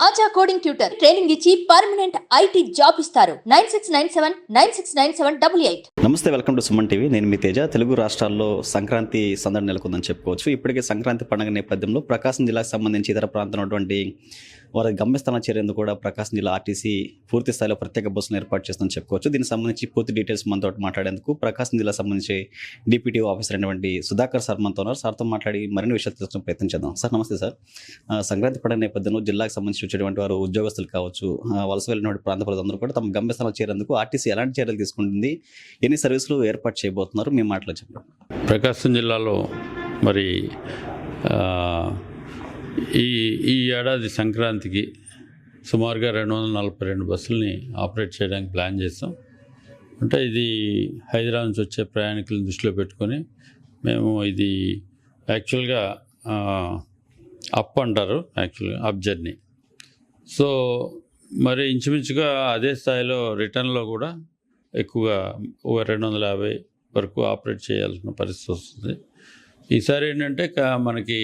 ఆచా coding tutor training ఇచ్చి permanent IT job ఇస్తారు. 9697969788. నమస్తే, వెల్కమ్ టు సుమన్ టీవీ. నేను మీ తేజ. తెలుగు రాష్ట్రాల్లో సంక్రాంతి సందడి నెలకొందని చెప్పుకోవచ్చు. ఇప్పటికే సంక్రాంతి పండుగ నేపథ్యంలో ప్రకాశం జిల్లాకు సంబంధించి ఇతర ప్రాంతంలో ఉన్నటువంటి వారి గమ్యస్థానం చేరేందుకు కూడా ప్రకాశం జిల్లా ఆర్టీసీ పూర్తి స్థాయిలో ప్రత్యేక బస్సులు ఏర్పాటు చేస్తుందని చెప్పుకోవచ్చు. దీనికి సంబంధించి పూర్తి డీటెయిల్స్ మనతో మాట్లాడేందుకు ప్రకాశం జిల్లా సంబంధించి డిప్యూటీ ఆఫీసర్ అయినటువంటి సుధాకర్ సార్ మనతో ఉన్నారు. సార్తో మాట్లాడి మరిన్ని విషయాలు తెలుసుకునే ప్రయత్నం చేద్దాం. సార్ నమస్తే సార్. సంక్రాంతి పండుగ నేపథ్యంలో జిల్లాకు సంబంధించి వచ్చేటువంటి వారు ఉద్యోగస్తులు కావచ్చు, వలస వెళ్ళినటువంటి ప్రాంత ప్రజలందరూ కూడా తమ గమ్యస్థానం చేరేందుకు ఆర్టీసీ ఎలాంటి చర్యలు తీసుకుంటుంది, ఎన్ని సర్వీసులు ఏర్పాటు చేయబోతున్నారు, మీ మాటలో చెప్పండి. ప్రకాశం జిల్లాలో మరి ఈ ఏడాది సంక్రాంతికి సుమారుగా 242 బస్సులని ఆపరేట్ చేయడానికి ప్లాన్ చేస్తాం. అంటే ఇది హైదరాబాద్ నుంచి వచ్చే ప్రయాణికులను దృష్టిలో పెట్టుకొని మేము ఇది యాక్చువల్గా అప్ అంటారు, యాక్చువల్గా అప్ జర్నీ. సో మరి ఇంచుమించుగా అదే స్థాయిలో రిటర్న్లో కూడా ఎక్కువగా 250 వరకు ఆపరేట్ చేయాల్సిన పరిస్థితి వస్తుంది. ఈసారి ఏంటంటే మనకి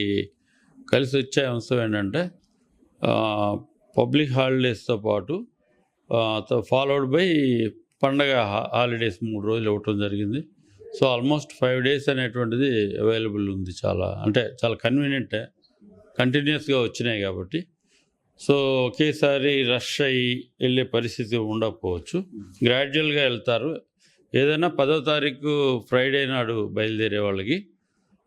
కలిసి వచ్చే అంశం ఏంటంటే పబ్లిక్ హాలిడేస్తో పాటు ఫాలోడ్ బై పండగ హాలిడేస్ 3 రోజులు ఇవ్వటం జరిగింది. సో ఆల్మోస్ట్ 5 days అనేటువంటిది అవైలబుల్ ఉంది. చాలా కన్వీనియంటే, కంటిన్యూస్గా వచ్చినాయి కాబట్టి. సో ఒకేసారి రష్ అయ్యి వెళ్ళే పరిస్థితి ఉండకపోవచ్చు. గ్రాడ్యువల్గా వెళ్తారు. ఏదైనా 10వ తారీఖు ఫ్రైడే నాడు బయలుదేరే వాళ్ళకి,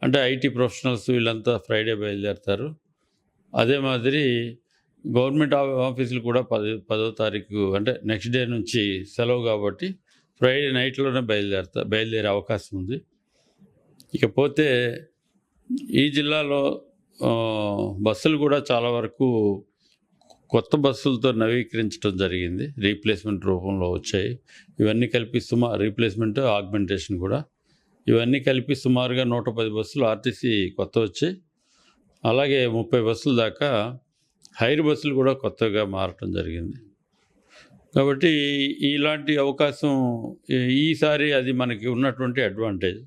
అంటే ఐటీ ప్రొఫెషనల్స్ వీళ్ళంతా ఫ్రైడే బయలుదేరుతారు. అదే మాదిరి గవర్నమెంట్ ఆఫీసులు కూడా 10వ తారీఖు అంటే నెక్స్ట్ డే నుంచి సెలవు కాబట్టి ఫ్రైడే నైట్లోనే బయలుదేరే అవకాశం ఉంది. ఇకపోతే ఈ జిల్లాలో బస్సులు కూడా చాలా వరకు కొత్త బస్సులతో నవీకరించడం జరిగింది. రీప్లేస్మెంట్ రూపంలో వచ్చాయి. ఇవన్నీ కలిపి రీప్లేస్మెంట్, ఆగ్మెంటేషన్ కూడా, ఇవన్నీ కలిపి సుమారుగా 110 బస్సులు ఆర్టీసీ కొత్త వచ్చాయి. అలాగే 30 బస్సుల దాకా హైర్ బస్సులు కూడా కొత్తగా మారటం జరిగింది. కాబట్టి ఇలాంటి అవకాశం ఈసారి అది మనకి ఉన్నటువంటి అడ్వాంటేజ్.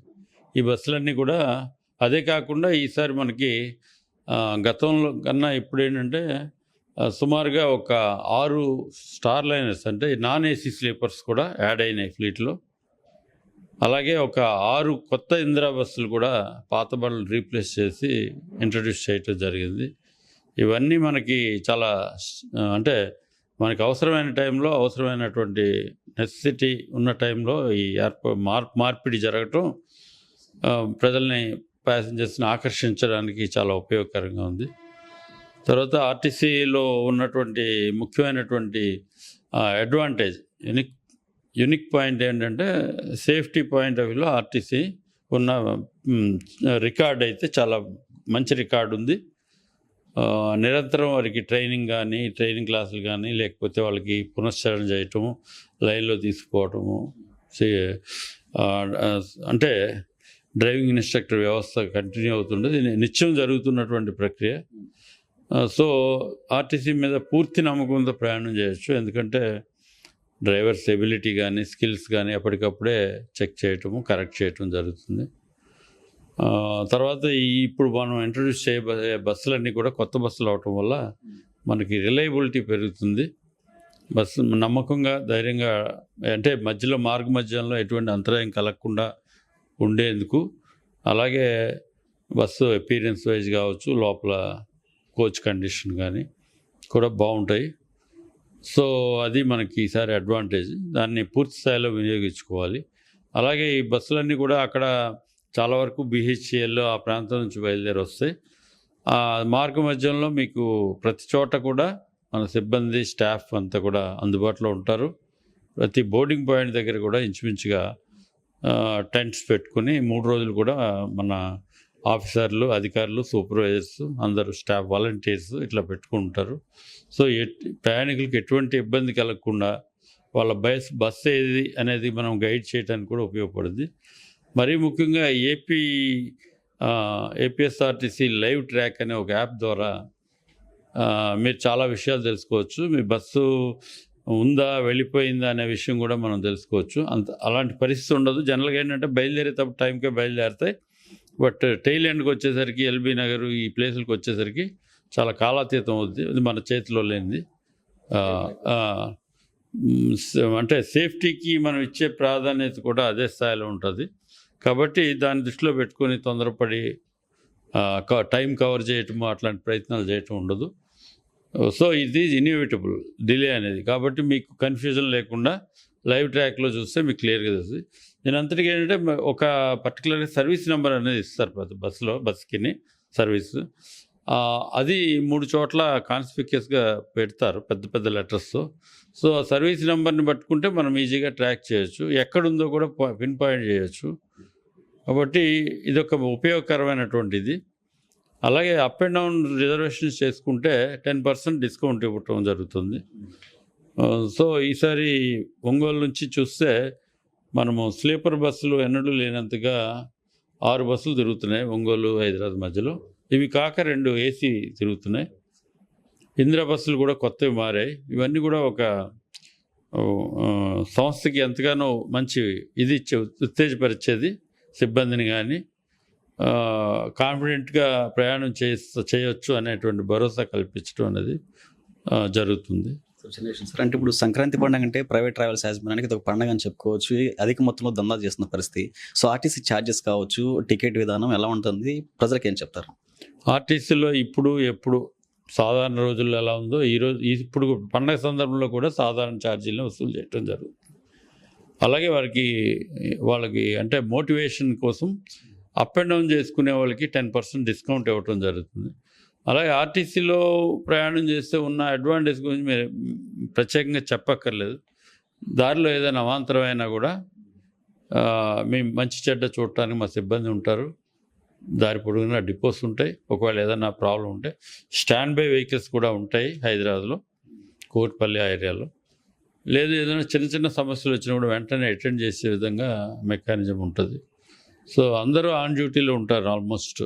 ఈ బస్సులన్నీ కూడా అదే కాకుండా ఈసారి మనకి గతంలో కన్నా ఇప్పుడు ఏంటంటే సుమారుగా ఒక 6 స్టార్ లైనర్స్ అంటే నాన్ ఏసీ స్లీపర్స్ కూడా యాడ్ అయినాయి ఫ్లీట్లో. అలాగే ఒక 6 కొత్త ఇందిరా బస్సులు కూడా పాత బళ్ళు రీప్లేస్ చేసి ఇంట్రడ్యూస్ చేయటం జరిగింది. ఇవన్నీ మనకి చాలా అంటే మనకి అవసరమైన టైంలో, అవసరమైనటువంటి నెసెసిటీ ఉన్న టైంలో ఈ మార్పిడి జరగటం ప్రజల్ని, ప్యాసింజర్స్ని ఆకర్షించడానికి చాలా ఉపయోగకరంగా ఉంది. తర్వాత ఆర్టీసీలో ఉన్నటువంటి ముఖ్యమైనటువంటి అడ్వాంటేజ్, యునిక్ పాయింట్ ఏంటంటే సేఫ్టీ పాయింట్ ఆఫ్ వ్యూలో ఆర్టీసీ ఉన్న రికార్డ్ అయితే చాలా మంచి రికార్డు ఉంది. నిరంతరం వారికి ట్రైనింగ్ క్లాసులు కానీ, లేకపోతే వాళ్ళకి పునశ్చరణ చేయటము, లైన్లో తీసుకోవటము, అంటే డ్రైవింగ్ ఇన్స్ట్రక్టర్ వ్యవస్థ కంటిన్యూ అవుతుండేది, నిత్యం జరుగుతున్నటువంటి ప్రక్రియ. సో ఆర్టీసీ మీద పూర్తి నమ్మకంతో ప్రయాణం చేయొచ్చు. ఎందుకంటే డ్రైవర్స్ ఎబిలిటీ కానీ, స్కిల్స్ కానీ ఎప్పటికప్పుడే చెక్ చేయటము, కరెక్ట్ చేయటం జరుగుతుంది. తర్వాత ఇప్పుడు మనం ఇంట్రడ్యూస్ చేయబోయే బస్సులన్నీ కూడా కొత్త బస్సులు అవటం వల్ల మనకి రిలయబిలిటీ పెరుగుతుంది. బస్సు నమ్మకంగా, ధైర్యంగా, అంటే మార్గ మధ్యంలో ఎటువంటి అంతరాయం కలగకుండా ఉండేందుకు, అలాగే బస్సు అపీరెన్స్ వైజ్ కావచ్చు, లోపల కోచ్ కండిషన్ కానీ కూడా బాగుంటాయి. సో అది మనకి ఈసారి అడ్వాంటేజ్. దాన్ని పూర్తి స్థాయిలో వినియోగించుకోవాలి. అలాగే ఈ బస్సులన్నీ కూడా అక్కడ చాలా వరకు BHEL ఆ ప్రాంతం నుంచి బయలుదేరి వస్తాయి. ఆ మార్గ మధ్యంలో మీకు ప్రతి చోట కూడా మన సిబ్బంది, స్టాఫ్ అంతా కూడా అందుబాటులో ఉంటారు. ప్రతి బోర్డింగ్ పాయింట్ దగ్గర కూడా ఇంచుమించుగా టెంట్స్ పెట్టుకుని 3 రోజులు కూడా మన ఆఫీసర్లు, అధికారులు, సూపర్వైజర్స్, అందరూ స్టాఫ్, వాలంటీర్స్ ఇట్లా పెట్టుకుంటారు. సో ప్రయాణికులకు ఎటువంటి ఇబ్బంది కలగకుండా వాళ్ళ బస్ ఏది అనేది మనం గైడ్ చేయడానికి కూడా ఉపయోగపడుతుంది. మరీ ముఖ్యంగా ఏపీఎస్ఆర్టీసీ లైవ్ ట్రాక్ అనే ఒక యాప్ ద్వారా మీరు చాలా విషయాలు తెలుసుకోవచ్చు. మీ బస్సు ఉందా, వెళ్ళిపోయిందా అనే విషయం కూడా మనం తెలుసుకోవచ్చు. అలాంటి పరిస్థితి ఉండదు. జనరల్గా ఏంటంటే బయలుదేరేటప్పుడు టైంకే బయలుదేరుతాయి. బట్ టైల్ ఎండ్కి వచ్చేసరికి, ఎల్బీ నగర్ ఈ ప్లేసులకు వచ్చేసరికి చాలా కాలాతీతం అవుద్ది. ఇది మన చేతిలో లేనిది. అంటే సేఫ్టీకి మనం ఇచ్చే ప్రాధాన్యత కూడా అదే స్థాయిలో ఉంటుంది. కాబట్టి దాన్ని దృష్టిలో పెట్టుకొని తొందరపడి టైం కవర్ చేయటము అట్లాంటి ప్రయత్నాలు చేయటం ఉండదు. సో ఇది ఈజ్ ఇన్ఎవిటబుల్ డిలే అనేది. కాబట్టి మీకు కన్ఫ్యూజన్ లేకుండా లైవ్ ట్రాక్లో చూస్తే మీకు క్లియర్గా తెలుస్తుంది. దీని అంతటికి ఏంటంటే ఒక పర్టికులర్ సర్వీస్ నెంబర్ అనేది ఇస్తారు ప్రతి బస్కి సర్వీస్. అది 3 చోట్ల కాన్స్పిక్యూస్గా పెడతారు పెద్ద పెద్ద లెటర్స్తో. సో ఆ సర్వీస్ నెంబర్ని పట్టుకుంటే మనం ఈజీగా ట్రాక్ చేయొచ్చు, ఎక్కడుందో కూడా పిన్ పాయింట్ చేయొచ్చు. కాబట్టి ఇదొక ఉపయోగకరమైనటువంటిది. అలాగే అప్ అండ్ డౌన్ రిజర్వేషన్స్ చేసుకుంటే 10% డిస్కౌంట్ ఇవ్వటం జరుగుతుంది. సో ఈసారి ఒంగోలు నుంచి చూస్తే మనము స్లీపర్ బస్సులు ఎన్నడూ లేనంతగా 6 బస్సులు తిరుగుతున్నాయి ఒంగోలు హైదరాబాద్ మధ్యలో. ఇవి కాక 2 ఏసీ తిరుగుతున్నాయి. ఇందిరా బస్సులు కూడా కొత్తవి మారాయి. ఇవన్నీ కూడా ఒక సంస్థకి ఎంతగానో మంచి ఇది ఉత్తేజపరిచేది. సిబ్బందిని కానీ కాన్ఫిడెంట్గా ప్రయాణం చేయొచ్చు అనేటువంటి భరోసా కల్పించడం అనేది జరుగుతుంది. సార్, అంటే ఇప్పుడు సంక్రాంతి పండుగ అంటే ప్రైవేట్ ట్రావెల్స్ యాజమాన్యానికి ఇది ఒక పండుగ అని చెప్పుకోవచ్చు. అధిక మొత్తంలో దందా చేస్తున్న పరిస్థితి. సో ఆర్టీసీ ఛార్జెస్ కావచ్చు, టికెట్ విధానం ఎలా ఉంటుంది, ప్రజలకు ఏం చెప్తారు? ఆర్టీసీలో ఎప్పుడు సాధారణ రోజుల్లో ఎలా ఉందో ఇప్పుడు పండగ సందర్భంలో కూడా సాధారణ ఛార్జీలను వసూలు చేయడం జరుగుతుంది. అలాగే వాళ్ళకి అంటే మోటివేషన్ కోసం అప్ అండ్ డౌన్ చేసుకునే వాళ్ళకి 10% డిస్కౌంట్ ఇవ్వటం జరుగుతుంది. అలాగే ఆర్టీసీలో ప్రయాణం చేస్తే ఉన్న అడ్వాంటేజ్ గురించి మీరు ప్రత్యేకంగా చెప్పక్కర్లేదు. దారిలో ఏదైనా అవాంతరమైనా కూడా మేము మంచి చెడ్డ చూడటానికి మా సిబ్బంది ఉంటారు. దారి పొడుగునా డిపోస్ ఉంటాయి. ఒకవేళ ఏదైనా ప్రాబ్లం ఉంటే స్టాండ్ బై వెహికల్స్ కూడా ఉంటాయి హైదరాబాద్లో, కోట్పల్లి ఆ ఏరియాలో. లేదు ఏదైనా చిన్న చిన్న సమస్యలు వచ్చినప్పుడు వెంటనే అటెండ్ చేసే విధంగా మెకానిజం ఉంటుంది. సో అందరూ ఆన్ డ్యూటీలో ఉంటారు ఆల్మోస్ట్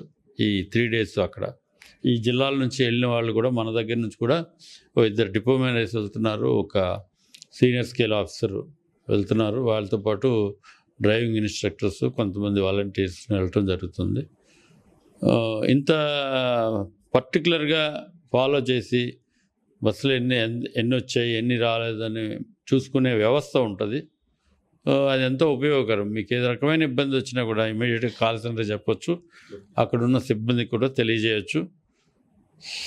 ఈ 3 days అక్కడ. ఈ జిల్లాల నుంచి వెళ్ళిన వాళ్ళు కూడా మన దగ్గర నుంచి కూడా 2 డిపో మేనేజర్స్ వెళ్తున్నారు, ఒక సీనియర్ స్కేల్ ఆఫీసర్ వెళ్తున్నారు. వాళ్ళతో పాటు డ్రైవింగ్ ఇన్స్ట్రక్టర్స్, కొంతమంది వాలంటీర్స్ వెళ్ళటం జరుగుతుంది. ఇంత పర్టికులర్గా ఫాలో చేసి బస్సులు ఎన్ని వచ్చాయి ఎన్ని రాలేదని చూసుకునే వ్యవస్థ ఉంటుంది. అది ఎంతో ఉపయోగకరం. మీకు ఏ రకమైన ఇబ్బంది వచ్చినా కూడా ఇమీడియట్గా కాల్ సెంటర్ చెప్పొచ్చు, అక్కడున్న సిబ్బందికి కూడా తెలియజేయచ్చు.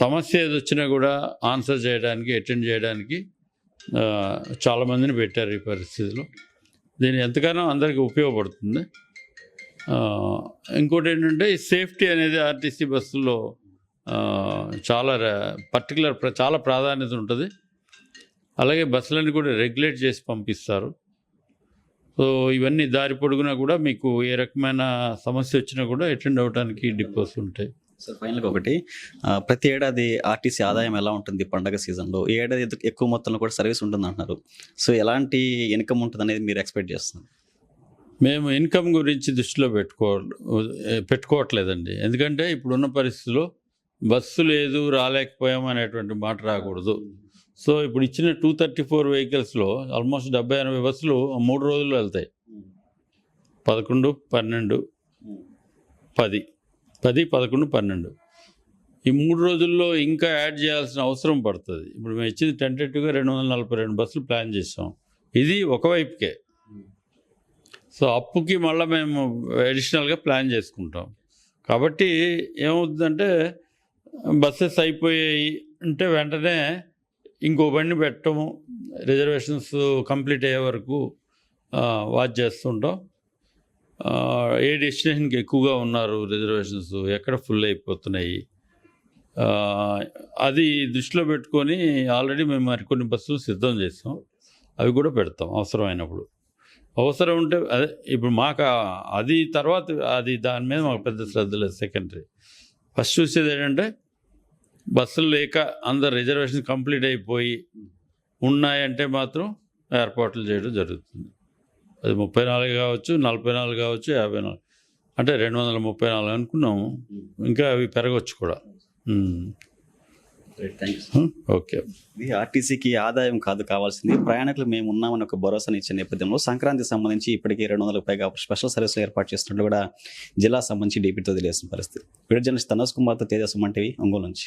సమస్య ఏది వచ్చినా కూడా ఆన్సర్ చేయడానికి, అటెండ్ చేయడానికి చాలామందిని పెట్టారు ఈ పరిస్థితిలో. దీని ఎంతగానో అందరికీ ఉపయోగపడుతుంది. ఇంకోటి ఏంటంటే ఈ సేఫ్టీ అనేది ఆర్టీసీ బస్సుల్లో చాలా చాలా ప్రాధాన్యత ఉంటుంది. అలాగే బస్సులన్నీ కూడా రెగ్యులేట్ చేసి పంపిస్తారు. సో ఇవన్నీ దారి పొడుగునా కూడా మీకు ఏ రకమైన సమస్య వచ్చినా కూడా అటెండ్ అవ్వడానికి డిపోస్ ఉంటాయి. సార్, ఫైనల్గా ఒకటి, ప్రతి ఏడాది ఆర్టీసీ ఆదాయం ఎలా ఉంటుంది పండగ సీజన్లో? ఈ ఏడాది ఎక్కువ మొత్తంలో కూడా సర్వీస్ ఉంటుంది అంటున్నారు. సో ఎలాంటి ఇన్కమ్ ఉంటుంది అనేది మీరు ఎక్స్పెక్ట్ చేస్తున్నారు? మేము ఇన్కమ్ గురించి దృష్టిలో పెట్టుకోవట్లేదండి. ఎందుకంటే ఇప్పుడున్న పరిస్థితుల్లో బస్సు లేదు, రాలేకపోయాం అనేటువంటి మాట రాకూడదు. సో ఇప్పుడు ఇచ్చిన 234 వెహికల్స్లో ఆల్మోస్ట్ 70-80 బస్సులు 3 రోజుల్లో వెళ్తాయి. 11, 12, 10, 11, 12 ఈ 3 రోజుల్లో ఇంకా యాడ్ చేయాల్సిన అవసరం పడుతుంది. ఇప్పుడు మేము ఇచ్చింది టెంటేటివ్గా 242 బస్సులు ప్లాన్ చేసాం. ఇది ఒకవైపుకే. సో అప్పుకి మళ్ళీ మేము అడిషనల్గా ప్లాన్ చేసుకుంటాం. కాబట్టి ఏమవుతుందంటే బస్సెస్ అయిపోయాయి అంటే వెంటనే ఇంకో బండి పెట్టము, రిజర్వేషన్స్ కంప్లీట్ అయ్యే వరకు వాచ్ చేస్తుంటాం. ఏ డెస్టినేషన్కి ఎక్కువగా ఉన్నారు రిజర్వేషన్స్, ఎక్కడ ఫుల్ అయిపోతున్నాయి, అది దృష్టిలో పెట్టుకొని ఆల్రెడీ మేము మరికొన్ని బస్సులు సిద్ధం చేస్తాం. అవి కూడా పెడతాం అవసరమైనప్పుడు. అవసరం ఉంటే అదే ఇప్పుడు మాకు అది తర్వాత అది దాని మీద మాకు పెద్ద శ్రద్ధ లేదు, సెకండరీ. ఫస్ట్ చూసేది ఏంటంటే బస్సులు లేక అందరు రిజర్వేషన్ కంప్లీట్ అయిపోయి ఉన్నాయంటే మాత్రం ఏర్పాట్లు చేయడం జరుగుతుంది. అది 34 కావచ్చు, 44 కావచ్చు, 54, అంటే 234 అనుకున్నాము. ఇంకా అవి పెరగవచ్చు కూడా. ఓకే. ఇది ఆర్టీసీకి ఆదాయం కాదు కావాల్సింది, ప్రయాణికులు మేము ఉన్నామని ఒక భరోసాని ఇచ్చే నేపథ్యంలో సంక్రాంతికి సంబంధించి ఇప్పటికీ 200కు పైగా స్పెషల్ సర్వీసులు ఏర్పాటు చేస్తున్నట్లు కూడా జిల్లా సంబంధించి డీపీతో తెలియాల్సిన పరిస్థితి. వీడియో జర్నలిస్ట్ తనోజ్ కుమార్తో తేజ సుమన్ టీవీ, ఒంగోలు నుంచి.